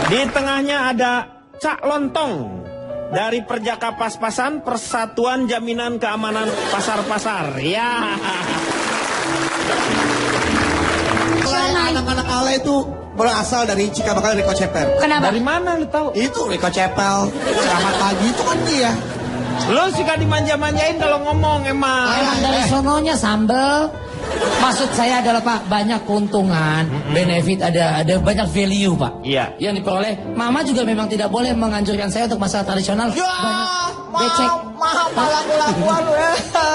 Di tengahnya ada Cak Lontong dari Perjaka Pas-Pasan, Persatuan Jaminan Keamanan Pasar-Pasar. Ya. Anak-anak Ale itu berasal dari Cikabakal Riko Cepel. Kenapa? Dari mana lu tahu? Itu Riko Cepel, Selamat Pagi itu kan dia. Lu suka dimanja-manjain kalau ngomong emang. Emang dari sononya sambel. Maksud saya adalah Pak, banyak keuntungan, benefit, ada banyak value Pak. Iya. Yang diperoleh. Mama juga memang tidak boleh menganjurkan saya untuk masalah tradisional. Ya, Banyak becek. maaf lagu-laguan lu ya.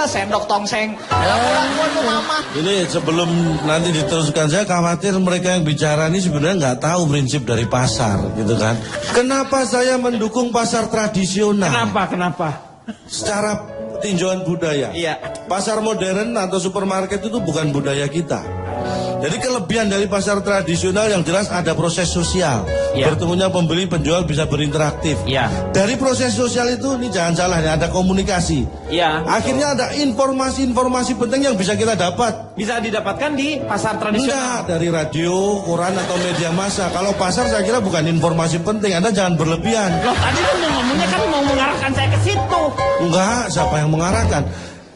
Sendok tongseng. Lagu-laguan lu mama. Ini sebelum nanti diteruskan, saya khawatir mereka yang bicara ini sebenarnya nggak tahu prinsip dari pasar, gitu kan? Kenapa saya mendukung pasar tradisional? Kenapa? Secara tinjauan budaya. Iya. Pasar modern atau supermarket itu bukan budaya kita. Jadi kelebihan dari pasar tradisional yang jelas ada proses sosial. Iya. Bertemunya pembeli penjual bisa berinteraktif. Iya. Dari proses sosial itu, ini jangan salah, ada komunikasi. Iya. Akhirnya ada informasi-informasi penting yang bisa kita dapat. Bisa didapatkan di pasar Enggak, tradisional. dari radio, koran atau media massa. Kalau pasar saya kira bukan informasi penting, Anda jangan berlebihan. Loh, tadi lu ngomongnya kan mau mengarahkan saya ke situ. Enggak, siapa yang mengarahkan?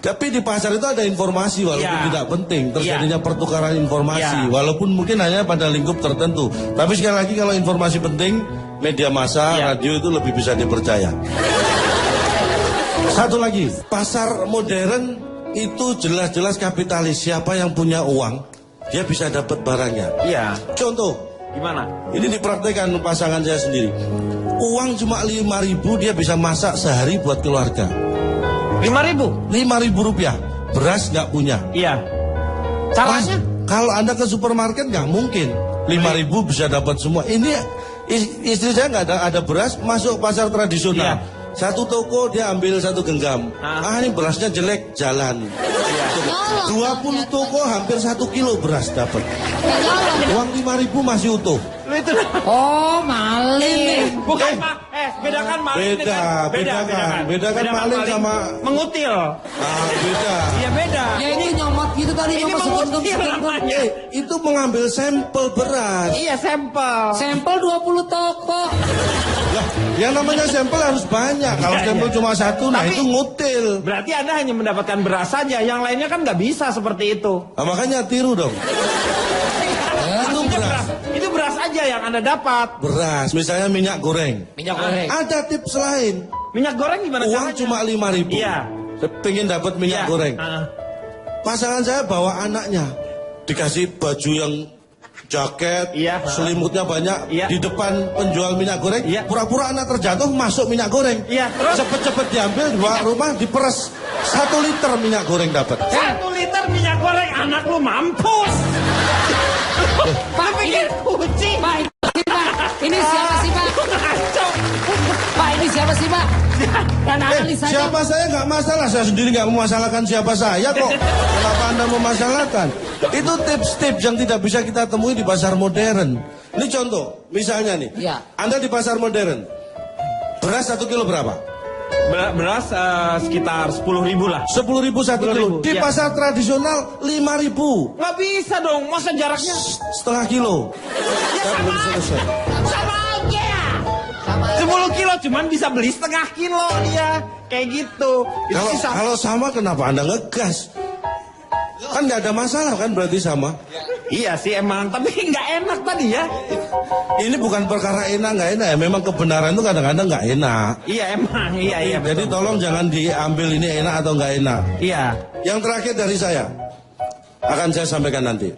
Tapi di pasar itu ada informasi walaupun Iya. tidak penting. Terjadinya Iya. pertukaran informasi. Iya. Walaupun mungkin hanya pada lingkup tertentu. Tapi sekali lagi kalau informasi penting, media massa, Iya. radio itu lebih bisa dipercaya. Satu lagi, pasar modern itu jelas-jelas kapitalis. Siapa yang punya uang, dia bisa dapat barangnya. Iya. Contoh, Gimana? ini dipraktekkan pasangan saya sendiri. Uang cuma 5.000 dia bisa masak sehari buat keluarga. 5.000? 5.000 rupiah. Beras nggak punya. Iya. Caranya? Kalau Anda ke supermarket nggak mungkin 5.000 bisa dapat semua. Ini istri saya nggak ada beras, masuk pasar tradisional. Iya. Satu toko dia ambil satu genggam. Ini berasnya jelek, jalan. 20 toko hampir 1 kilo beras dapat. Uang 5.000 masih utuh. Lu itu. Oh, maling. Bukan Pak. Bedakan maling dengan Bedakan maling sama mengutil. beda. Iya beda. Ya ini nyomot gitu tadi, Ini nyomot mengutil segenggam. namanya. Itu mengambil sampel beras. Iya, sampel. Sampel 20 toko. Lah, yang namanya sampel harus banyak. Kalau Iya, sampel iya. cuma satu, nah Tapi- itu ngutil. Berarti Anda hanya mendapatkan beras saja, yang lainnya kan nggak bisa seperti itu. Nah, makanya tiru dong. Maksudnya beras. Itu beras aja yang Anda dapat. Beras, misalnya minyak goreng. Minyak goreng. Ada tips lain. Minyak goreng gimana Uang caranya? cuma 5.000. Iya. Pengen dapat minyak Iya. goreng. Ah. Pasangan saya bawa anaknya, dikasih baju yang jaket, Iya. selimutnya banyak. Iya. Di depan penjual minyak goreng, Iya. pura-pura anak terjatuh masuk minyak goreng. Iya, terus? Cepet-cepet diambil, dibawa rumah, diperes. 1 liter minyak goreng dapat. 1 liter minyak goreng, anak lu mampus. Pak, Pikir kucing. Pak, ini siapa sih Pak? Ngaco. Pak, ini siapa sih Pak? Dan analisa Siapa saya nggak masalah, saya sendiri nggak memasalahkan siapa saya kok. Kenapa Anda memasalahkan? Itu tips-tips yang tidak bisa kita temui di pasar modern. Ini contoh, misalnya nih, Iya. Anda di pasar modern, beras 1 kilo berapa? Beras sekitar 10.000 lah. 10.000 1 kilo. 10.000, Di iya. pasar tradisional 5.000. Nggak bisa dong, masa jaraknya Setengah kilo. ya Saya belum selesai. sama aja. 10 kilo cuman bisa beli setengah kilo dia. Kayak gitu. Itu Kalau sisa. kalau sama kenapa Anda ngegas? Kan nggak ada masalah kan berarti sama. Iya sih emang, tapi nggak enak tadi ya. Ini bukan perkara enak nggak enak ya. Memang kebenaran itu kadang-kadang nggak enak. Iya emang, iya. Jadi tolong jangan diambil ini enak atau nggak enak. Iya. Yang terakhir dari saya akan saya sampaikan nanti.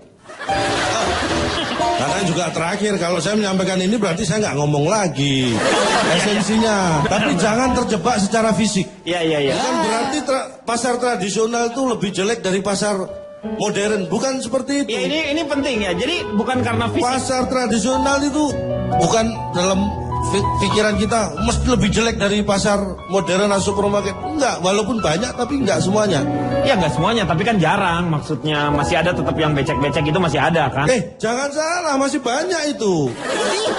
Karena juga terakhir kalau saya menyampaikan ini berarti saya nggak ngomong lagi esensinya. Tapi jangan terjebak secara fisik. Iya. Bukan berarti pasar tradisional itu lebih jelek dari pasar modern. Bukan seperti itu. Ya ini penting ya. Jadi bukan karena fisik. Pasar tradisional itu bukan dalam pikiran kita mesti lebih jelek dari pasar modern atau supermarket. Enggak, walaupun banyak tapi enggak semuanya. Ya nggak semuanya, tapi kan jarang. Maksudnya masih ada tetap yang becek-becek itu masih ada kan? Jangan salah, masih banyak itu.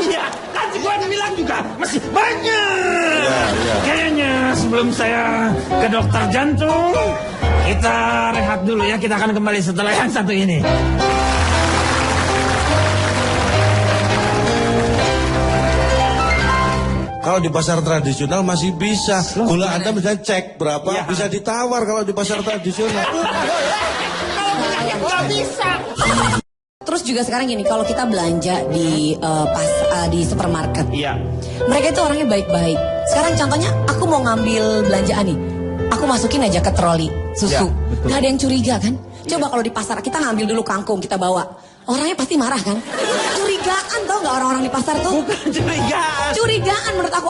Iya, kan gue bilang juga masih banyak. Iya. Kayaknya sebelum saya ke dokter jantung, kita rehat dulu ya. Kita akan kembali setelah yang satu ini. kalau di pasar tradisional masih bisa. Gula Anda misalnya cek berapa, Ya. bisa ditawar kalau di pasar tradisional. Nggak bisa. Terus juga sekarang gini, kalau kita belanja di di supermarket, Iya. mereka itu orangnya baik-baik. Sekarang contohnya, aku mau ngambil belanjaan nih, aku masukin aja ke troli susu, betul. nggak ada yang curiga kan? Coba kalau di pasar kita ngambil dulu kangkung, kita bawa, orangnya pasti marah kan? Curigaan tau nggak orang-orang di pasar tuh? Bukan curigaan. Curigaan menurut aku.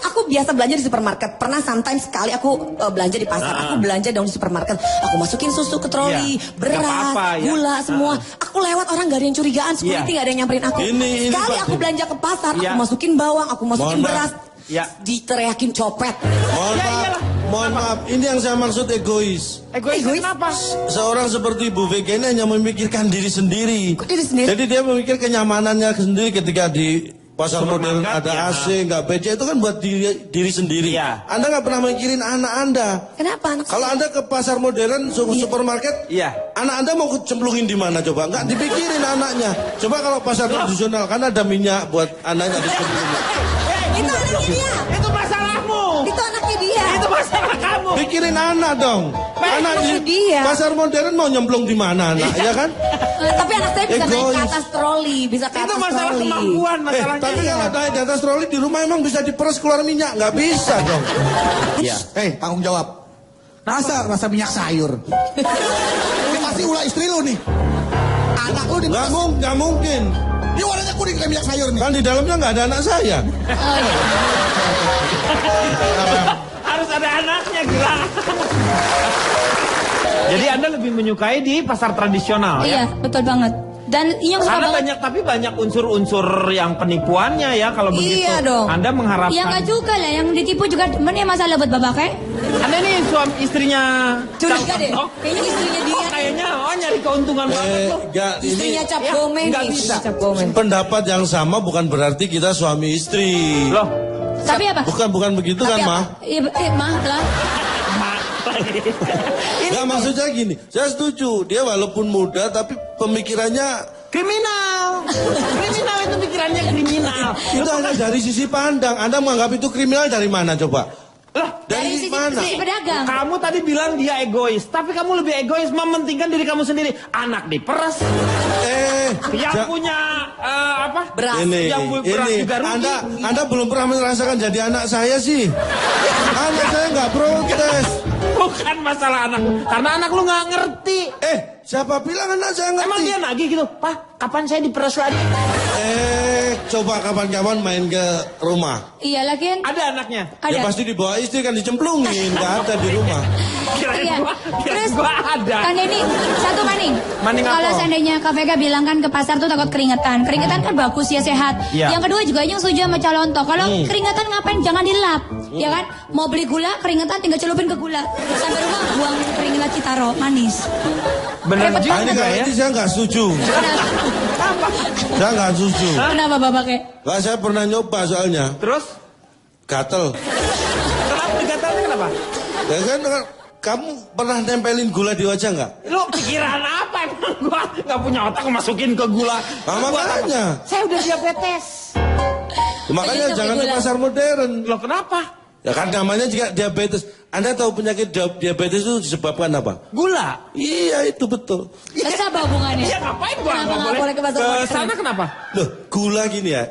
Aku biasa belanja di supermarket. Pernah sometimes sekali aku belanja di pasar. Aku belanja dong di supermarket. Aku masukin susu ke troli, Iya. beras, Nggak apa-apa, ya. gula semua. Aku lewat orang gak ada yang curigaan. Security Iya. gak ada yang nyamperin aku. Ini, Sekali Pak. aku belanja ke pasar, Iya. aku masukin bawang, aku masukin Mohon maaf. beras. Iya. Diteriakin copet. Mohon Ya, maaf, iyalah. mohon maaf. Ini yang saya maksud egois. Egois kenapa? Seorang seperti Bu Vega ini hanya memikirkan diri sendiri. Kok diri sendiri? Jadi dia memikir kenyamanannya sendiri ketika di pasar modern Supermarket, ada ya. AC, nggak PC, itu kan buat diri sendiri. Iya. Anda nggak pernah mikirin anak Anda. Kenapa anak Kalau Anda ke pasar modern, supermarket, Iya. anak Anda mau kecemplungin di mana coba? Nggak dipikirin anaknya. Coba kalau pasar tradisional, kan ada minyak buat anaknya dicemplungin. Itu anaknya dia. Itu masalahmu. Itu anaknya dia. Itu masalah kamu. Pikirin anak dong. Anak di dia. pasar modern mau nyemplung di mana anak, ya kan? Tapi anak saya bisa naik ke Egois. atas troli, bisa ke Itu atas masalah troli. kemampuan masalahnya. Tapi kalau naik di atas troli di rumah emang bisa diperes keluar minyak? Nggak bisa dong. Tanggung jawab. Rasa minyak sayur. Ini pasti ulah istri lu nih. Anak lu di Nggak mungkin. Ini warnanya kuning kayak minyak sayur nih. Kan di dalamnya nggak ada anak saya. Oh, iya. Harus ada anaknya, gila. Jadi Anda lebih menyukai di pasar tradisional ya? Iya, betul banget. Dan yang suka Karena banget, banyak unsur-unsur yang penipuannya ya kalau begitu. Iya dong. Anda mengharapkan. yang nggak juga lah, yang ditipu juga mana masalah buat bapak kayak? Anda ini suami istrinya. Curiga deh. Oh, Kayaknya istrinya dia. kayaknya nyari keuntungan banget loh. Nggak, ini Istrinya Cap Ya, Gome nggak nih. bisa. Cap Gome. pendapat yang sama bukan berarti kita suami istri. Loh, Tapi apa? Bukan begitu kan, Tapi Mah? Iya, mah lah. Nggak, maksudnya gini, saya setuju. Dia walaupun muda tapi pemikirannya kriminal. Kriminal itu pikirannya kriminal. itu hanya dari sisi pandang. Anda menganggap itu kriminal dari mana coba? Lah, Dari sisi mana? pedagang. kamu tadi bilang dia egois, tapi kamu lebih egois mementingkan diri kamu sendiri. Anak diperes, yang ja- punya apa? Beras. Yang beras ini juga rugi. Anda belum pernah merasakan jadi anak saya sih. Anak saya nggak protes. Bukan masalah anak, karena anak lu nggak ngerti. Siapa bilang anak saya ngerti? Emang dia nagih gitu, Pak, kapan saya diperes lagi? Coba kapan-kapan main ke rumah. Iya lagi. Ada anaknya. Ya Ada. pasti dibawa istri kan dicemplungin, nggak ada di rumah. Kirain Iya. kirain Terus gua ada. kan ini satu maning. Maning apa? Kalau seandainya Kak Vega bilang kan ke pasar tuh takut keringetan. Keringetan kan bagus ya, sehat. Iya. Yang kedua juga yang setuju sama calon toh. Kalau keringetan ngapain? Jangan dilap. Ya kan? Mau beli gula, keringetan tinggal celupin ke gula. Sampai rumah buang keringat Citaro manis. Bener Repot juga Ini banget. ya. kalau ini saya nggak setuju. Saya nggak setuju. Kenapa Bapak kayak? Lah saya pernah nyoba soalnya. Terus, Gatel. kenapa digatalnya kenapa? Ya kan kamu pernah nempelin gula di wajah nggak? Lu pikiran apa emang gua nggak punya otak masukin ke gula. Nah, Buat apa? makanya. Saya udah diabetes. Makanya Jadi jangan di gula. pasar modern. Loh kenapa? Ya kan namanya juga diabetes. Anda tahu penyakit diabetes itu disebabkan apa? Gula. Iya itu betul. Terus apa hubungannya? Iya ngapain gua Kenapa nggak nggak boleh ke pasar modern? sana kenapa? Loh, gula gini ya.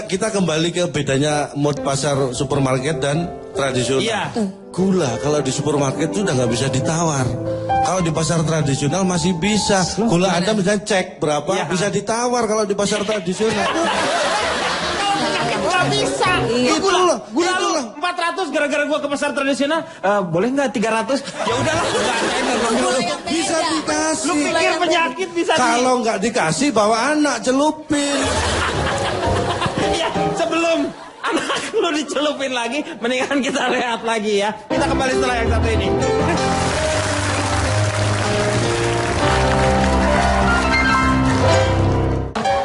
Kita kembali ke bedanya mod pasar supermarket dan tradisional. Iya. Gula kalau di supermarket itu udah nggak bisa ditawar. Kalau di pasar tradisional masih bisa. Gula Anda misalnya cek berapa, Iya. bisa ditawar kalau di pasar tradisional. Gak bisa. Itulah, Gula lu itulah. 400 gara-gara gua ke pasar tradisional. Boleh nggak 300? Ya udahlah. Bisa dikasih. Lu pikir penyakit bisa Kalau nggak dikasih bawa anak celupin. Iya, sebelum anak lu dicelupin lagi, mendingan kita rehat lagi ya. Kita kembali setelah yang satu ini.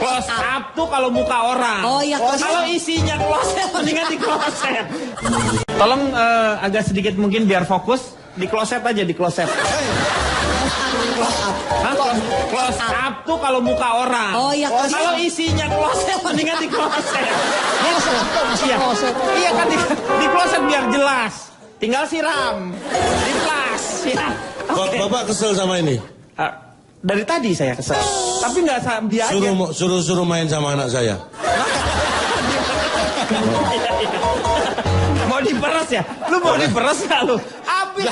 Close up tuh kalau muka orang. Oh, iya, close Kalau isinya kloset, mendingan di kloset. Tolong agak sedikit mungkin biar fokus. Di kloset aja, di kloset. close up. Hah? Close up tuh kalau muka orang. Oh iya, Kalau isinya kloset mendingan di kloset. Iya kan di kloset biar jelas. Tinggal siram. Di flash ya. Oke. Bapak kesel sama ini? Dari tadi saya kesel. Tapi nggak dia aja. Suruh main sama anak saya. Mau diperes ya? Lu mau diperes nggak lu? Habis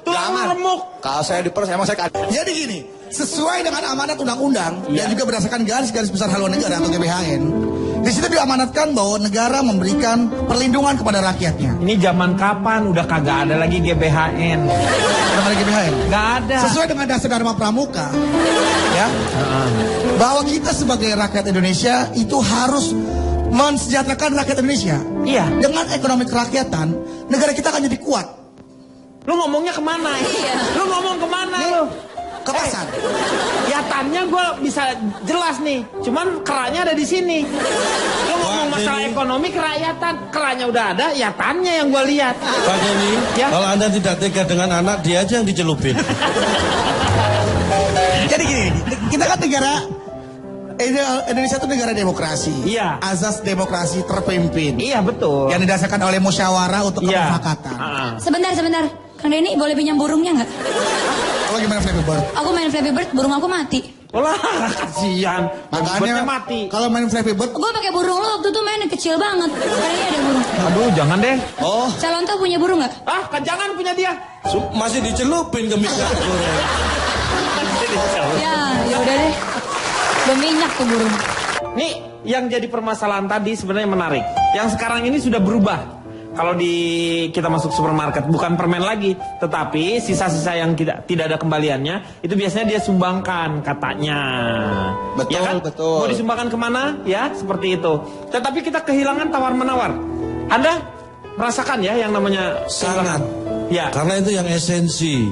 tulang remuk. Kalau saya diperes emang saya. Jadi gini, sesuai dengan amanat undang-undang dan juga berdasarkan garis-garis besar haluan negara atau GBHN, di situ diamanatkan bahwa negara memberikan perlindungan kepada rakyatnya. Ini zaman kapan? Udah kagak ada lagi GBHN. Udah ada GBHN? Gak ada. Sesuai dengan dasar Dharma Pramuka, ya, bahwa kita sebagai rakyat Indonesia itu harus mensejahterakan rakyat Indonesia. Iya. Dengan ekonomi kerakyatan, negara kita akan jadi kuat. Lu ngomongnya kemana? Iya. Lu ngomong kemana lu? Ke pasar. Yatannya gue bisa jelas nih, cuman keranya ada di sini. Lu ngomong masalah ekonomi kerakyatan, keranya udah ada, yatannya yang gue lihat. Pak Denny, Ya. kalau Anda tidak tega dengan anak, dia aja yang dicelupin. Jadi gini, kita kan negara Indonesia itu negara demokrasi. Iya. Azas demokrasi terpimpin. Iya betul. Yang didasarkan oleh musyawarah untuk Iya. kemufakatan. Sebentar. Kang Denny boleh pinjam burungnya nggak? Kalau gimana Flappy Bird? Aku main Flappy Bird, burung aku mati. Olah, kasihan. Makanya Makanya mati. kalau main Flappy Bird, Gue pakai burung lo waktu itu main kecil banget. Kayaknya ada burung. Aduh, jangan deh. Oh, Calon tuh punya burung nggak? Kan jangan punya dia. masih dicelupin ke minyak goreng. Ya udah deh. Berminyak tuh burung. Nih, yang jadi permasalahan tadi sebenarnya menarik. Yang sekarang ini sudah berubah. Kalau kita masuk supermarket, bukan permen lagi, tetapi sisa-sisa yang tidak ada kembaliannya, itu biasanya dia sumbangkan katanya. Betul, Ya kan? betul. Mau disumbangkan kemana? Ya, seperti itu. Tetapi kita kehilangan tawar-menawar. Anda merasakan ya yang namanya Sangat. Ya. Karena itu yang esensi.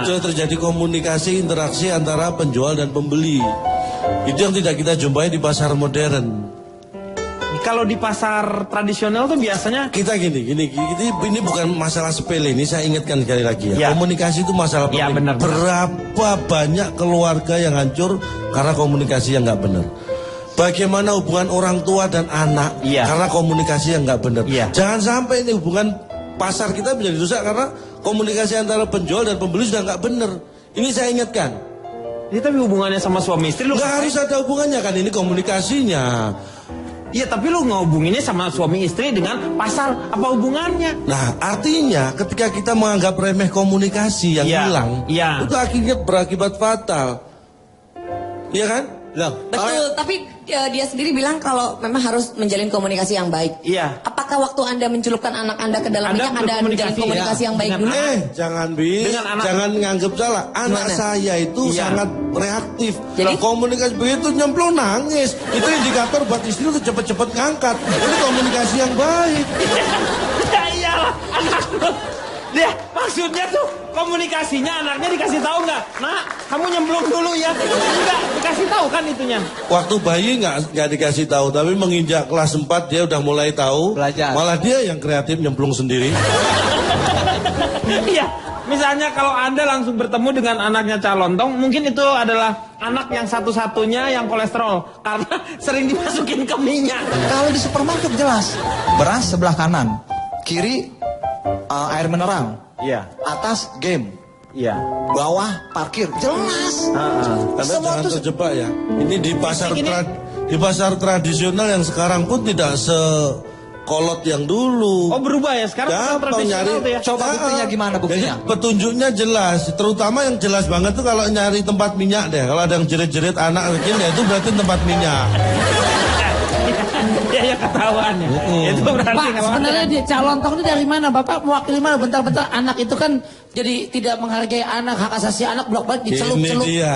Itu terjadi komunikasi, interaksi antara penjual dan pembeli. Itu yang tidak kita jumpai di pasar modern. Kalau di pasar tradisional tuh biasanya Kita ini bukan masalah sepele, ini saya ingatkan sekali lagi ya. Ya. Komunikasi itu masalah Ya, penting. benar. Berapa banyak keluarga yang hancur karena komunikasi yang nggak benar. Bagaimana hubungan orang tua dan anak Ya. karena komunikasi yang nggak benar. Ya. Jangan sampai ini hubungan pasar kita menjadi rusak karena komunikasi antara penjual dan pembeli sudah nggak benar. Ini saya ingatkan. ini tapi hubungannya sama suami istri lu Nggak harus ada hubungannya kan, ini komunikasinya. Iya, tapi lu ngehubunginnya sama suami istri dengan pasar, apa hubungannya? Nah, artinya ketika kita menganggap remeh komunikasi yang Iya, hilang, iya. itu akhirnya berakibat fatal. Iya kan? Betul, tapi dia sendiri bilang kalau memang harus menjalin komunikasi yang baik. Iya. Apakah waktu Anda mencelupkan anak Anda ke dalam minyak, Anda menjalin komunikasi yang baik Dengan dulu? Jangan Dengan anak- jangan nganggap salah. Anak Gimana? saya itu Iya. sangat reaktif. Jadi? Nah, komunikasi begitu nyemplung nangis. Itu indikator buat istri itu cepet-cepet ngangkat. Ini komunikasi yang baik. Ya iyalah, anak lu. Dia maksudnya tuh komunikasinya anaknya dikasih tahu nggak? Nah, kamu nyemplung dulu ya. Enggak, dikasih tahu kan itunya. Waktu bayi nggak dikasih tahu, tapi menginjak kelas 4 dia udah mulai tahu. Belajar. Malah dia yang kreatif nyemplung sendiri. Iya, misalnya kalau Anda langsung bertemu dengan anaknya Calontong, mungkin itu adalah anak yang satu-satunya yang kolesterol karena sering dimasukin ke minyak. Kalau di supermarket jelas, beras sebelah kanan, kiri air mineral, Iya, atas game, iya. bawah parkir, jelas. Anda Semua jangan tuh terjebak ya. Ini di pasar Ini- di pasar tradisional yang sekarang pun tidak sekolot yang dulu. Oh, berubah ya sekarang pasar Gampang tradisional nyari. tuh ya. Coba buktinya gimana buktinya? Jadi petunjuknya jelas, terutama yang jelas banget tuh kalau nyari tempat minyak deh. Kalau ada yang jerit-jerit anak kecil ya itu berarti tempat minyak. Ya ketahuan ya. Itu berarti Pak, kalau sebenarnya di Calontong itu dari mana? Bapak mewakili mana? Bentar-bentar, anak itu kan jadi tidak menghargai anak, hak asasi anak, bolak-balik Ini dicelup-celup. dia,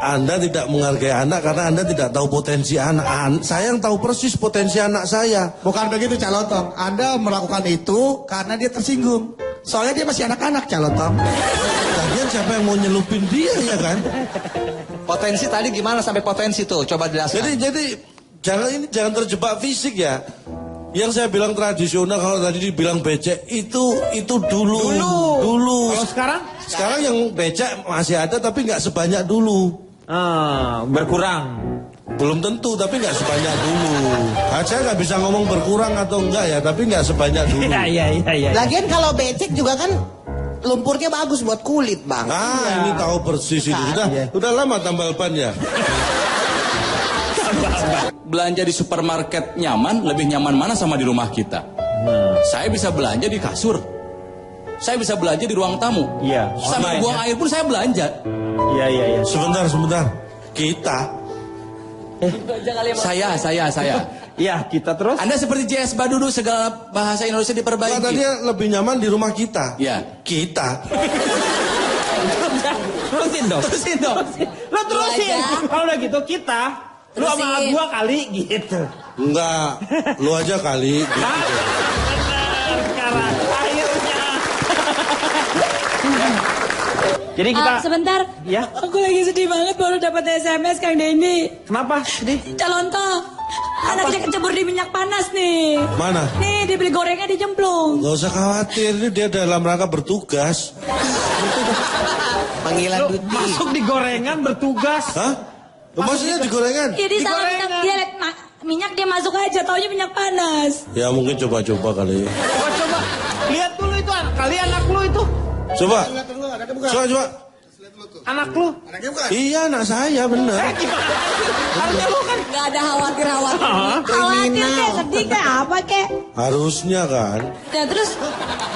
Anda tidak menghargai anak karena Anda tidak tahu potensi anak. Saya yang tahu persis potensi anak saya. bukan begitu Calotong. Anda melakukan itu karena dia tersinggung. Soalnya dia masih anak-anak Calotong. Lagian siapa yang mau nyelupin dia ya kan? Potensi tadi gimana sampai potensi tuh? Coba jelaskan. Jadi jangan terjebak fisik ya. Yang saya bilang tradisional, kalau tadi dibilang becek itu dulu. Kalau sekarang? Sekarang yang becek masih ada tapi nggak sebanyak dulu. Berkurang. Belum tentu tapi nggak sebanyak dulu. Saya nggak bisa ngomong berkurang atau enggak ya, tapi nggak sebanyak dulu. Iya. Lagian kalau becek juga kan lumpurnya bagus buat kulit, Bang. Ini tahu persis itu. Udah lama tambal ban ya. Belanja di supermarket nyaman, lebih nyaman mana sama di rumah kita? Saya bisa belanja di kasur. Saya bisa belanja di ruang tamu. Iya. Sampai buang air pun saya belanja. Iya. Sebentar. Kita. Saya. Iya, kita terus. Anda seperti JS Badudu, segala bahasa Indonesia diperbaiki. Tadi lebih nyaman di rumah kita. Ya. Kita. Terusin dong. Lo terusin. Kalau udah gitu kita. Lu sama gua kali gitu. Enggak, lu aja kali. Gitu. Benar, sekarang akhirnya. Jadi kita sebentar. Ya. Aku lagi sedih banget baru dapat SMS Kang Denny. Kenapa sedih? Calon toh. Anaknya kecebur di minyak panas nih. Mana? Nih dibeli gorengnya dijemplung. Gak usah khawatir, ini dia dalam rangka bertugas. Panggilan Lu duty. masuk di gorengan bertugas. Hah? Maksudnya di gorengan? Jadi salah minyak, dia liat minyak dia masuk aja, taunya minyak panas. Ya mungkin coba-coba kali. Coba. Lihat dulu itu kali anak lu itu. Coba. Coba. Anak lu. Anaknya bukan? Iya, anak saya bener. Harusnya lu kan. Gak ada khawatir. Khawatir kayak sedih kayak apa kek? Harusnya kan. Ya terus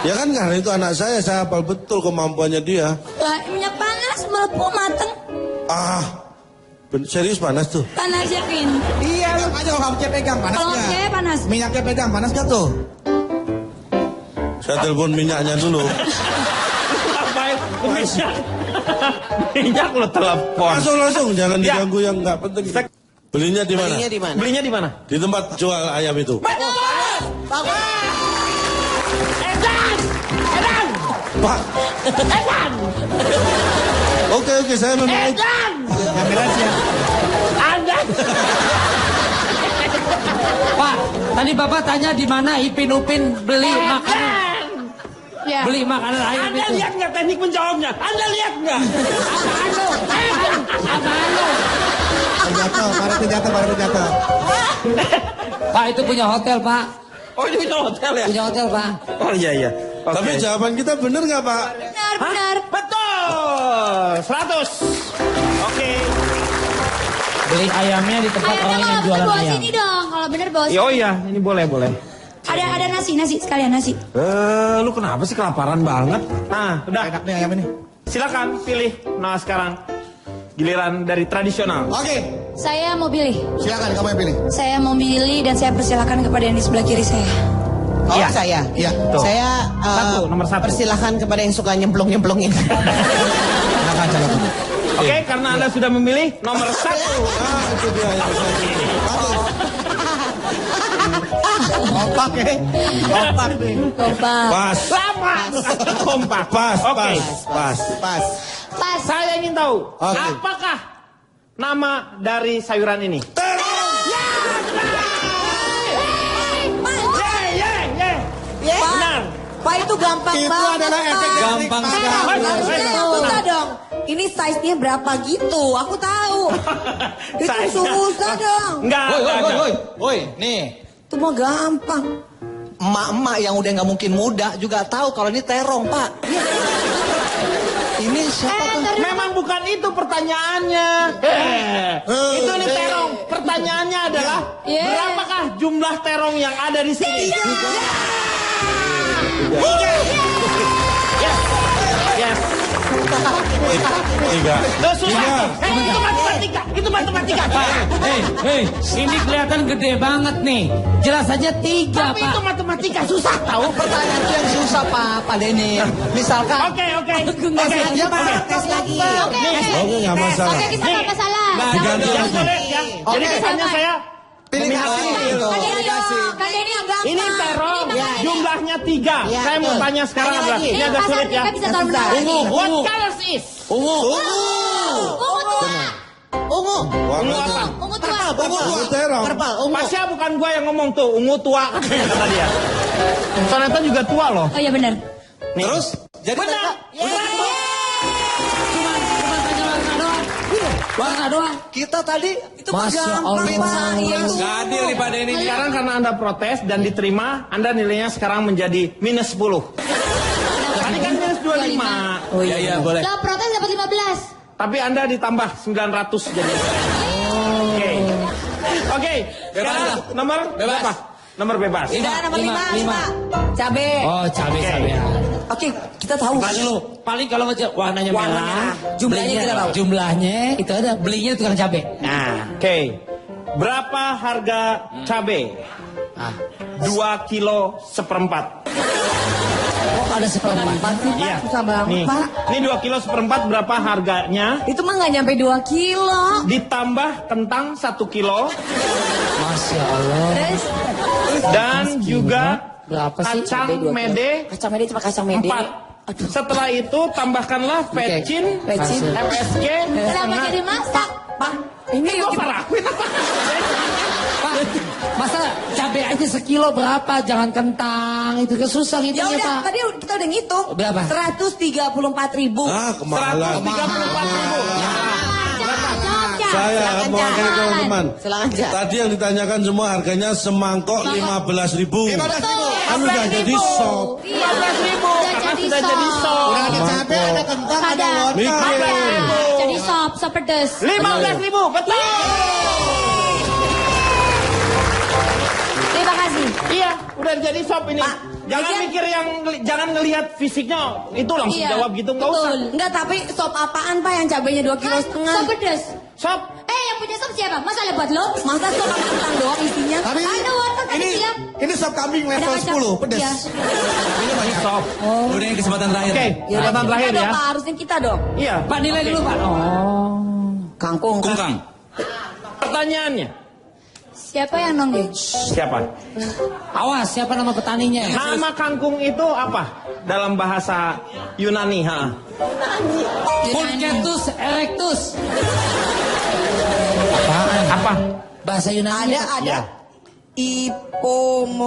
Ya kan karena itu anak saya hafal betul kemampuannya dia. lah, minyak panas melepuh mateng. Serius panas tuh? Panas yakin. Iya, lu aja kalau kamu pegang panas Kalau nggak? cewek panas. Minyaknya pegang panas gak tuh? Saya telepon minyaknya dulu. Ngapain? Minyak lu telepon. Langsung, jangan diganggu yang nggak penting. Belinya di mana? Belinya di mana? Di tempat jual ayam itu. Edan. Pak. Oke, saya memang. Pak, tadi Bapak tanya di mana Ipin Upin beli makanan. Ya. Beli makanan ayam Anda itu. lihat nggak teknik menjawabnya? Anda lihat nggak? Baru jatuh. Pak, itu punya hotel, Pak. Oh, ini punya hotel ya? Punya hotel, Pak. Oh iya. Tapi jawaban kita bener nggak Pak? Benar. Betul. 100. Oke. Beli ayamnya di tempat orang yang jualan bawa ayam. sini dong. Kalau bener bawa sini. Oh iya, ini boleh. Ada nasi sekalian nasi. Lu kenapa sih kelaparan banget? Nah, udah. Enak nih ayam ini. Silakan pilih. Nah, sekarang giliran dari tradisional. Oke, Saya mau pilih. silakan kamu yang pilih. Saya mau milih dan saya persilakan kepada yang di sebelah kiri saya. Oh, Iya. saya. Iya. Betul. Saya Nomor satu. persilahkan kepada yang suka nyemplung-nyemplungin. Silakan. Oke, karena Anda sudah memilih nomor 1. Itu dia yang Kompak ya. Kompak nih. Kompak. Pas. Kompak. Pas. Pas. Pas. Saya ingin tahu, Oke. apakah nama dari sayuran ini? Ya. Benar. Pak itu gampang Itu banget. adalah efek Pak. gampang sekali. Susah dong. Ini size-nya berapa gitu? Aku tahu. Itu Size-nya. susah dong. Enggak. Woi, nih. Itu mah gampang. Emak-emak yang udah nggak mungkin muda juga tahu kalau ini terong, Pak. Ini siapa tuh? Memang bukan itu pertanyaannya. Itu nih terong. Pertanyaannya adalah berapakah jumlah terong yang ada di sini? Yes. Tiga. Tuh, susah. Itu matematika. Hei, ini kelihatan gede banget nih. Jelas aja 3, Tapi Pak. itu matematika susah tahu. Pertanyaan itu yang susah, Pak Denny. Misalkan. Oke. Tes lagi. Oke, nggak masalah. Oke, kita nggak masalah. Diganti Yang lagi. boleh ya. Jadi kesannya saya Pilih memihak kasih. ini. Kang Denny yang gampang. Ini terong jumlahnya 3. Ya, Saya mau betul. tanya sekarang Tanya adalah lagi. ini agak sulit ya. Kita bisa tahu benar. What colors is? Ungu tua. Ungu. Ungu apa? Ungu tua. terong. Purple, ungu. Pasnya bukan gua yang ngomong tuh, ungu tua katanya kata dia. Ternyata juga tua loh. Oh iya benar. Terus? Jadi Benar. Warna doang. kita tadi itu Masya Allah. Gak adil nih Pak Denny. Sekarang karena Anda protes dan diterima, Anda nilainya sekarang menjadi minus 10. Tadi kan minus 25. Oh iya boleh. Lah protes dapat 15. Tapi Anda ditambah 900 jadi. Oke. Oke. Sekarang nomor Bebas. berapa? Nomor bebas. Udah nomor 5. Cabe. Oh, cabe. Oke, kita tahu. Bukan dulu. Paling kalau warnanya Warna merah, merah. Jumlahnya kita tahu. Jumlahnya itu ada belinya di tukang cabe. Nah, oke. Berapa harga cabe? 2 kilo seperempat. Oh, ada seperempat. Sih, Pak, Iya. susah banget, Nih, Pak. ini 2 kilo seperempat berapa harganya? Itu mah nggak nyampe 2 kilo. Ditambah kentang 1 kilo. Masya Allah. Terus Dan juga Berapa sih? kacang Cabai 2 kilo. mede Kacang mede cuma kacang mede. 4. Setelah itu tambahkanlah pecin, Pecin. MSG, Kenapa setengah. jadi masak? Pak, ini Ini gue parahin apa? Pak, masa cabe aja sekilo berapa? Jangan kentang. Itu kan susah ya ngitungnya, udah, Pak. tadi kita udah ngitung. Berapa? 134.000. Ah, kemahalan. 134.000. Saya mewakili teman-teman. Silakan, Ja. Tadi yang ditanyakan semua harganya semangkok 15.000. 15.000. Kan udah jadi sop. 15.000 karena sudah jadi sop. Udah ada cabai, ada kentang, ada lontong. Mikir. Jadi sop pedes. 15.000, betul. Terima kasih. Iya, udah jadi sop ini. Pak, Jangan lagian- mikir jangan ngelihat fisiknya itu langsung Iya, jawab gitu, nggak usah. betul. Enggak, tapi sop apaan Pak yang cabenya 2 kilo setengah? Sop pedes. Sop. Yang punya sop siapa? Masa buat lo? Masa sop sama kentang doang isinya? Tapi Ada warteg tadi ini siang. ini sop kambing Ada level kacang. 10 pedas. Iya. Ini banyak sop. Udah ini kesempatan terakhir. Oke, kesempatan terakhir Kita ya. dong, Pak, harusnya kita dong. Iya. Pak nilai dulu, Pak. Oh. Kangkung. Kungkang. Pertanyaannya, Siapa yang nonggeng? siapa? Awas, siapa nama petaninya? Nama kangkung itu apa? Dalam bahasa Yunani, ha? Pulchetus erectus. Apa? Bahasa Yunani. Ada. Ya. Ipomoea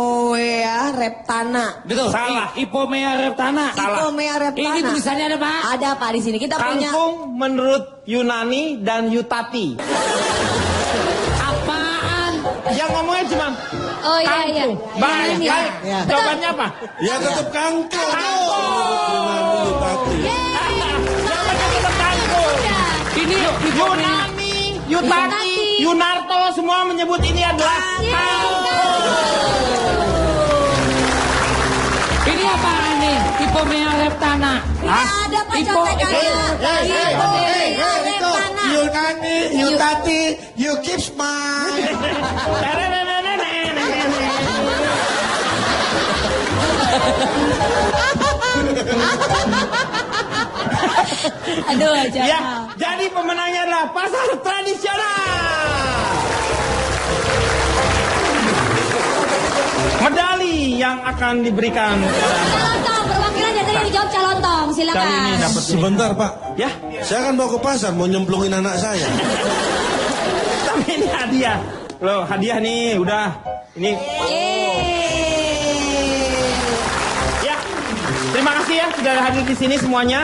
reptana. Betul. Salah. Ipomea reptana. Ipomea reptana. Ini tulisannya ada, Pak. Ada Pak di sini. Kita punya. Kangkung menurut Yunani dan Yutati. Apaan? Yang ngomongnya cuma Oh iya iya. kangkung. Bang, Ini ya. Bang, jawabannya apa? Ya tetap kangkung. Jawabannya tetap kangkung. Ini Yunani, Yutati, Yunarto semua menyebut ini adalah kangkung. Ini apaan nih? Ipomea reptana. Ada Pak contekannya. Ipomea reptana. Yunani, Yutati, you keep smile. Aduh aja. Ya, jadi pemenangnya adalah pasar tradisional. Medali yang akan diberikan kepada Calontong, perwakilan dari tadi dijawab calontong, kali ini silakan. dapat Sebentar Pak. ya. Saya kan mau ke pasar mau nyemplungin anak saya. Tapi ini hadiah. Loh, hadiah nih udah. Ini ya. Terima kasih ya sudah hadir di sini semuanya.